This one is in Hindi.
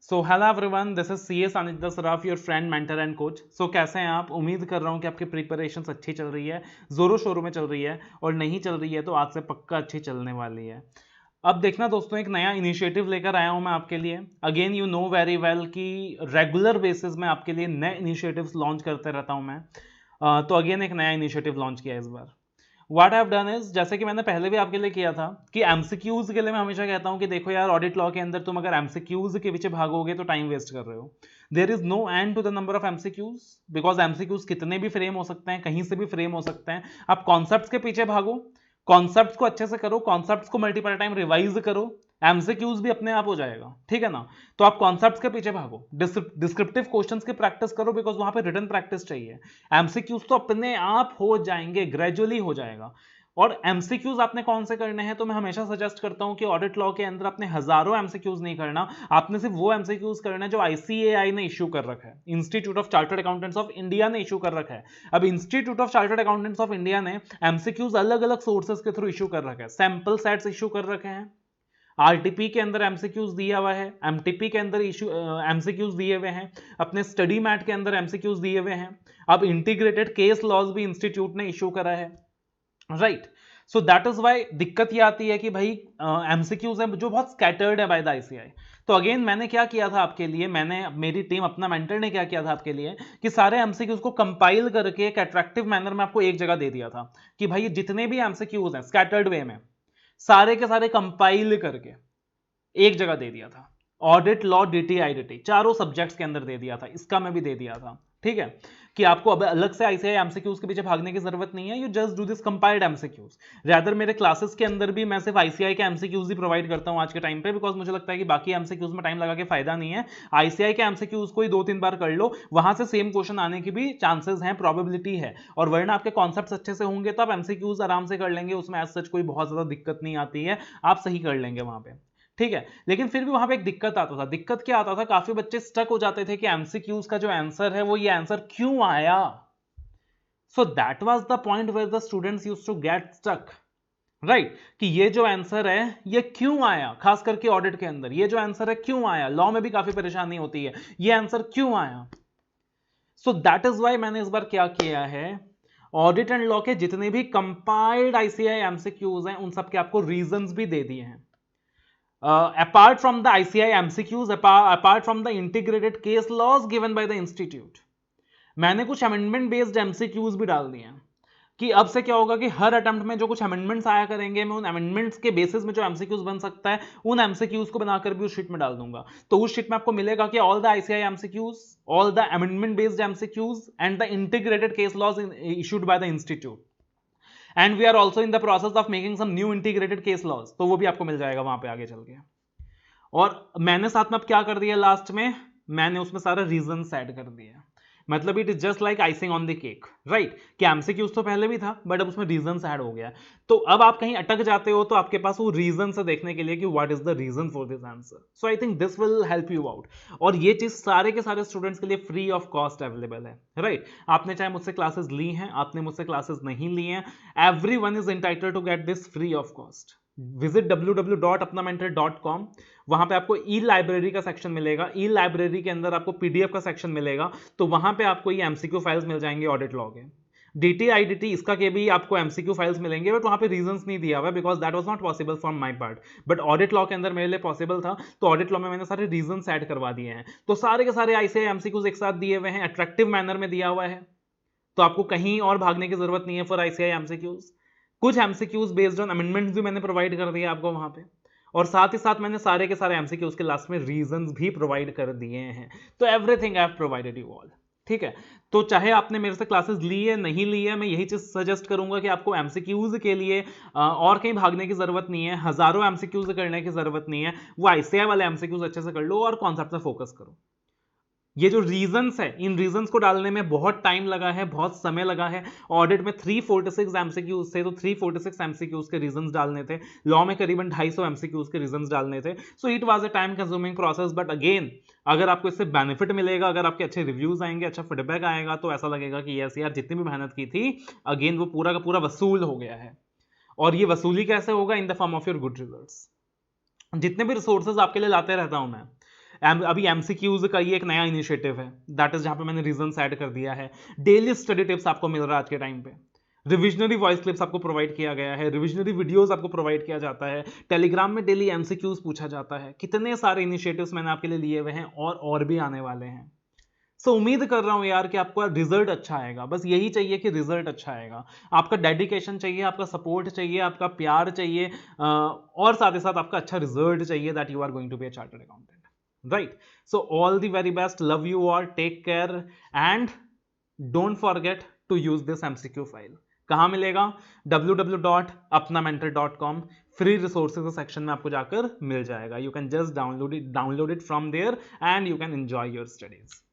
So hello everyone, this is C S Anita Saraf, your friend mentor and coach. So कैसे हैं आप? उम्मीद कर रहा हूं कि आपकी प्रिपरेशन अच्छी चल रही है, जोरों शोरों में चल रही है, और नहीं चल रही है तो आज से पक्का अच्छी चलने वाली है। अब देखना दोस्तों, एक नया इनिशिएटिव लेकर आया हूं मैं आपके लिए। Again you know very well कि रेगुलर बेसिस में आपके लिए नए इनिशिएटिव्स लॉन्च करते रहता हूं मैं। तो अगेन एक नया इनिशिएटिव लॉन्च किया इस बार। What I have done is, जैसे कि मैंने पहले भी आपके लिए किया था, कि एमसीक्यूज के लिए मैं हमेशा कहता हूं कि देखो यार, ऑडिट लॉ के अंदर तुम अगर एमसीक्यूज के पीछे भागोगे तो टाइम वेस्ट कर रहे हो। There is no end to the number of MCQs, because MCQs कितने भी फ्रेम हो सकते हैं, कहीं से भी फ्रेम हो सकते हैं। आप कॉन्सेप्ट्स के पीछे भागो, कॉन्सेप्ट्स को अच्छे से करो, कॉन्सेप्ट्स को मल्टीपल टाइम रिवाइज करो, एमसीक्यूज भी अपने आप हो जाएगा, ठीक है ना। तो आप कॉन्सेप्ट्स के पीछे भागो, डिस्क्रिप्टिव क्वेश्चंस की प्रैक्टिस करो, बिकॉज वहां पे रिटन प्रैक्टिस चाहिए। एमसीक्यूज तो अपने आप हो जाएंगे, ग्रेजुअली हो जाएगा। और एमसीक्यूज आपने कौन से करने हैं, तो मैं हमेशा सजेस्ट करता हूं कि ऑडिट लॉ के अंदर आपने हजारों एमसीक्यूज नहीं करना, आपने सिर्फ वो एमसीक्यूज करना है जो आईसीएआई ने इश्यू कर रखा है, institute of chartered accountants of India ने इश्यू कर रखा है। अब institute of chartered accountants of India ने एमसीक्यूज अलग अलग सोर्सेज के थ्रू इश्यू कर रखा है, सैंपल सेट्स इश्यू कर रखे हैं, आरटीपी के अंदर एमसीक्यूज दिया हुआ है, एमटीपी के अंदर इशू एमसीक्यूज दिए हुए हैं, अपने स्टडी मैट के अंदर एमसीक्यूज दिए हुए हैं। अब इंटीग्रेटेड केस लॉज भी इंस्टीट्यूट ने इशू करा है, right. So that is why दिक्कत ये आती है कि भाई एमसीक्यूज है जो बहुत स्कैटर्ड है बाय द आईसीआई। तो अगेन मैंने क्या किया था आपके लिए, मेरी टीम, अपना मेंटर ने क्या किया था आपके लिए, कि सारे एमसीक्यूज को कंपाइल करके एक अट्रैक्टिव मैनर में आपको एक जगह दे दिया था कि भाई जितने भी एमसीक्यूज हैं स्कैटर्ड वे में, सारे के सारे कंपाइल करके एक जगह दे दिया था। ऑडिट लॉ, डीटी, आईडीटी, चारों सब्जेक्ट्स के अंदर दे दिया था, इसका मैं भी दे दिया था, ठीक है। कि आपको अब अलग से आईसीआई एमसीक्यूज के पीछे भागने की जरूरत नहीं है, you just do this compiled MCQs. Rather मेरे क्लासेस के अंदर भी मैं सिर्फ आईसीआई के एमसीक्यूज ही प्रोवाइड करता हूं आज के टाइम पे, बिकॉज मुझे लगता है कि बाकी एमसीक्यूज में टाइम लगा के फायदा नहीं है। आईसीआई के एमसीक्यूज को ही 2-3 बार कर लो, वहां से सेम क्वेश्चन आने की भी चांसेस हैं, प्रोबेबिलिटी है। और वरना आपके कॉन्सेप्ट अच्छे से होंगे तो आप एमसीक्यूज आराम से कर लेंगे, उसमें एज सच कोई बहुत ज्यादा दिक्कत नहीं आती है, आप सही कर लेंगे वहां पे, ठीक है। लेकिन फिर भी वहां पे एक दिक्कत आता था। दिक्कत क्या आता था, काफी बच्चे स्टक हो जाते थे कि एमसीक्यूज का जो आंसर है वो ये आंसर क्यों आया। So that was the point where the students used to get stuck, right. कि ये जो आंसर है ये क्यों आया, खास करके ऑडिट के अंदर ये जो आंसर है क्यों आया। लॉ में भी काफी परेशानी होती है, ये आंसर क्यों आया। सो दैट इज वाई मैंने इस बार क्या किया है, ऑडिट एंड लॉ के जितने भी कंपाइल्ड आईसीआई एमसीक्यूज हैं उन सब के आपको रीजंस भी दे दिए हैं। Apart from the ICI MCQs, apart from the integrated case laws given by the institute, मैंने कुछ अमेंडमेंट बेस्ड एमसीक्यूज भी डाल दिए हैं। कि अब से क्या होगा कि हर अटेम्प्ट में जो कुछ अमेंडमेंट्स आया करेंगे, मैं उन अमेंडमेंट्स के बेसिस में जो एमसीक्यूज बन सकता है उन एमसीक्यूज को बनाकर भी उस शीट में डाल दूंगा। तो उस शीट में आपको मिलेगा कि all the ICI MCQs, all the amendment based MCQs and the integrated case laws issued by the institute, and we are also in the process of making some new integrated case laws. तो वो भी आपको मिल जाएगा वहां पे आगे चल के। और मैंने साथ में अब क्या कर दिया, लास्ट में मैंने उसमें सारा रीजंस ऐड कर दिया। मतलब it is just like icing on the cake, right. कि एमसीक्यूज तो पहले भी था, बट अब उसमें रीजंस ऐड हो गया। तो अब आप कहीं अटक जाते हो तो आपके पास वो रीजन से देखने के लिए कि what is the reason for this answer. So I think this will help you out. और ये चीज सारे के सारे स्टूडेंट्स के लिए फ्री ऑफ कॉस्ट अवेलेबल है, राइट। आपने चाहे मुझसे क्लासेस ली हैं, आपने मुझसे क्लासेस नहीं ली हैं, everyone is entitled to get this free of cost. Visit www.apnamentor.com, वहां पे आपको ई लाइब्रेरी का सेक्शन मिलेगा, ई लाइब्रेरी के अंदर आपको पीडीएफ का सेक्शन मिलेगा, तो वहां पे आपको ये एमसीक्यू फाइल्स मिल जाएंगे ऑडिट लॉ के। डीटी आईडीटी इसका के भी आपको एमसीक्यू फाइल्स मिलेंगे, बट वहां पे रीजंस नहीं दिया हुआ, because that was not possible from my part. But audit law के अंदर मेरे लिए पॉसिबल था, तो ऑडिट लॉ में मैंने सारे रीजंस ऐड करवा दिए हैं। तो सारे के सारे आईसीआई एमसीक्यूज एक साथ दिए हुए हैं, अट्रैक्टिव मैनर में दिया हुआ है, तो आपको कहीं और भागने की जरूरत नहीं है फॉर आईसीआई एमसीक्यूज। कुछ एमसीक्यूज बेस्ड ऑन अमेंडमेंट्स भी मैंने प्रोवाइड कर दिए आपको वहां पे, और साथ ही साथ मैंने सारे के सारे एमसीक्यूज के लास्ट में रीजंस भी प्रोवाइड कर दिए हैं। तो everything I have provided you all, ठीक है। तो चाहे आपने मेरे से क्लासेस ली है नहीं ली है, मैं यही चीज सजेस्ट करूंगा कि आपको एमसीक्यूज के लिए और कहीं भागने की जरूरत नहीं है, हजारों एमसीक्यूज करने की जरूरत नहीं है। वो आईसीआई वाले एमसीक्यूज अच्छे से कर लो और कॉन्सेप्ट पे फोकस करो। ये जो रीजंस है, इन रीजंस को डालने में बहुत टाइम लगा है, बहुत समय लगा है। ऑडिट में 346 एमसीक्यूज थे, तो 346 एमसीक्यूज के रीजंस डालने थे। लॉ में करीबन 250 एमसीक्यूज के रीजंस डालने थे। So it was a time consuming process, but again अगर आपको इससे बेनिफिट मिलेगा, अगर आपके अच्छे रिव्यूज आएंगे, अच्छा फीडबैक आएगा, तो ऐसा लगेगा कि यस यार, जितनी भी मेहनत की थी अगेन वो पूरा का पूरा वसूल हो गया है। और ये वसूली कैसे होगा? In the form of your good results. जितने भी रिसोर्सेज आपके लिए लाते रहता हूं मैं, अभी एमसीक्यूज का ये एक नया इनिशिएटिव है, दैट इज जहां पे मैंने रीजंस ऐड कर दिया है। डेली स्टडी टिप्स आपको मिल रहा है आज के टाइम पे, रिविजनरी वॉइस क्लिप्स आपको प्रोवाइड किया गया है, रिविजनरी वीडियोस आपको प्रोवाइड किया जाता है, टेलीग्राम में डेली एमसीक्यूज पूछा जाता है। कितने सारे इनिशिएटिव्स मैंने आपके लिए लिए हुए हैं और भी आने वाले हैं। सो उम्मीद कर रहा हूं यार कि आपका रिजल्ट अच्छा आएगा, बस यही चाहिए कि रिजल्ट अच्छा आएगा। आपका डेडिकेशन चाहिए, आपका सपोर्ट चाहिए, आपका प्यार चाहिए, और साथ ही साथ आपका अच्छा रिजल्ट चाहिए, that you are going to be a chartered accountant, right. So all the very best, love you all, take care and don't forget to use this MCQ file. कहां मिलेगा? www.apnamentor.com, फ्री रिसोर्सेज सेक्शन में आपको जाकर मिल जाएगा। You can just download it from there and you can enjoy your studies.